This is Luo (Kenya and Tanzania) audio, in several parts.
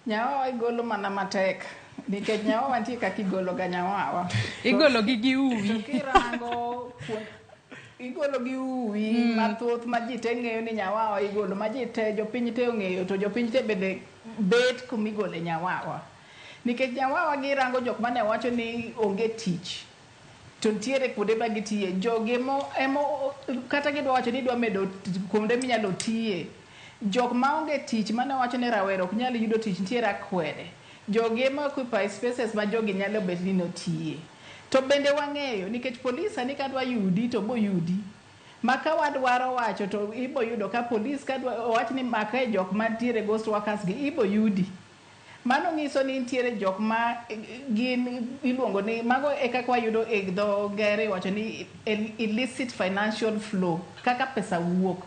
Nyawawa igolo mana matek. Nikech nyawawa nitie kaka igolo ga nyawawa. Igolo gi uwi. To kirango igolo gi uwi mathoth ma ji te ng'eyo ni nyawawa igolo, ma ji te jopiny te ong'eyo, to jopiny te bende bet kumigole nyawawa. Nikech nyawawa girango jok mane wacho ni onge tich. To ntiere kuonde ma gitiye. Jogi emo kata gidwa wacho ni dwa medo kuonde minyalo tiye. Jok ma onge tich mane wacho ni rawero ok nyal yudo tich ntiere akwede. Jogi ema occupy spaces ma jogi nyalo bet ni notiye. To bende wang'eyo nikech polis ani kadwa yudi to bo yudi. Ma ka wadwaro wacho to ibo yudo ka polis kadwa wach ni maka jok ma ntiere ghost workers gi ibo yudi. Mano nyiso ni ntiere jok ma gin iluongo ni mago e kaka wayudo e dho ngere wacho ni illicit financial flow, kaka pesa wuok.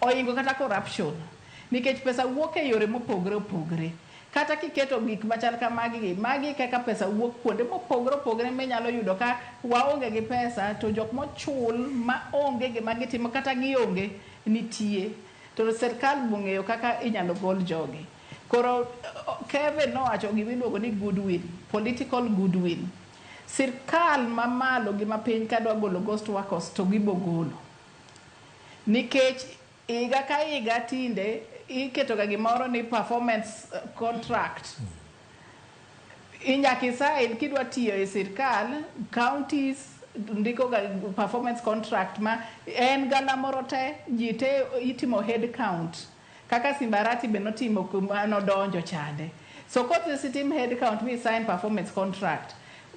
Oingo kata corruption. Nikech pesa wuok e yore mopogre opogre. Kata kiketo gik machal ka magi kaka pesa wuok kuonde mopogre opogre minyalo yudo ka waonge gi pesa to jok mochul ma onge gima gitimo kata gionge nitie. To sirkal bong'eyo kaka inyalo gol jogi. Koro Kevin nowacho gimiluongo ni goodwill, political goodwill. Sirkal mamalo gi mapiny kadwa golo ghost workers to gibo golo. Nikech iga ka iga tinde iketo ga gimoro ni performance contract. Inyaki sign kidwa tiyo e sirkal, counties ndiko ga performance contract ma en gala moro te ji te itimo head count. Kaka Simbarati be notimo kumano donjo chande. So kote sitim head count mi sign performance contract.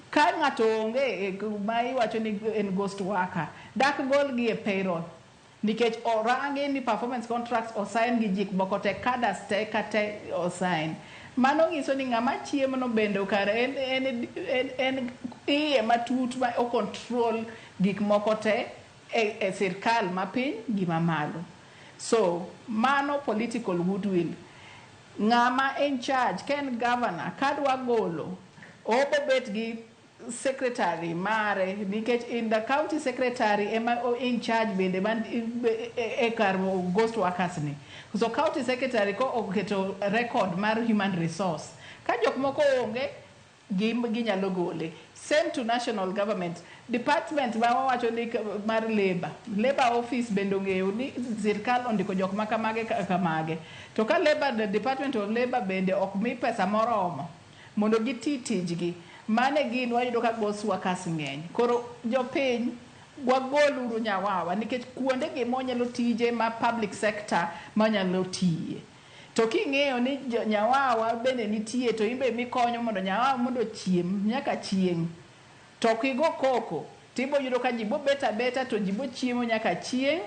Ka ng'ato onge ma iwacho ni en ghost worker, dak gol gi e payroll. Nikech orange ni performance contracts o sign gi jik moko te kadas te kate o sign. Mano nyiso ni ng'ama chiemo no bende kare en iye matut ma o control gik moko te e sirkal mapiny gi mamalo. So, mano political goodwill. Ng'ama in charge, ken governor, kadwa golo, obo bet gi secretary mare, nikech in the county secretary ema in charge bende man e kar ghost workers ni. So county secretary ko oketo record mar human resource. Ka jok moko onge, ginyalo gole. Same to national government. Department ma wawacho ni mar labor office bende ong'eyo ni sirkal ondiko jok ma kamage. To ka department of labor bende ok mi pesa moromo mondo giti tijgi, mane gin wayudo ka ghost workers ng'eny. Koro jopiny wagol uru nyawawa nikech kuonde gi monyalo tije ma public sector manyalo tiye. To king'eyo ni nyawawa bende nitie to imbe mikonyo mondo nyawawa mondo chiem nyaka chieng'. To kigo koko tibo yudo ka jibo beta to jibo chiemo nyaka chieng',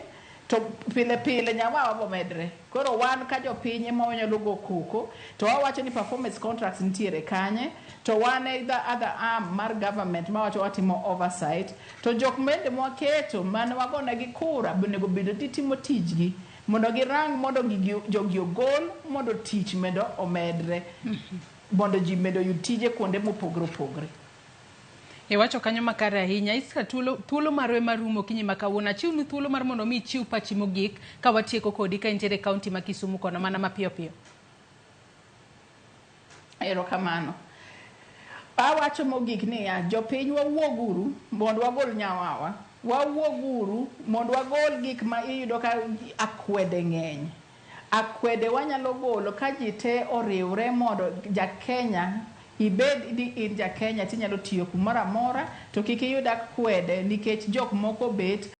to pile pile nyawawa bo medre. Koro wan ka jopiny ema wanyalo go koko to wawacho ni performance contracts ntiere kanye, to wan e the other arm mar government ma wacho watimo oversight. To jok mende mwaketo mane wagona gi kura bonego bedo timo tijgi mondo girang mondo jogi ogol mondo tich medo omedre. Mondo ji medo yud tije kuonde mopogre opogre. Wacho kanyo makare ahinya. Iska thuolo marwe marumo kinyi makawuono. Achiwnu thuolo mar mondo mi chiw pachi mogik ka watieko kodi ka intiere kaunti ma Kisumu kono mana mapiyo piyo. Erokamano. Awacho mogik ni jopiny wawuoguru mondo wagol nyawawa. Wawuoguru mondo wagol gik ma iyudo ka akwede ng'eny. Akwede wanyalo golo ka ji te oriwre mondo ja-Kenya ibed ni in ja-Kenya tinyalo tiyo kumoro amora to kik iyud akwede nikech jok moko bet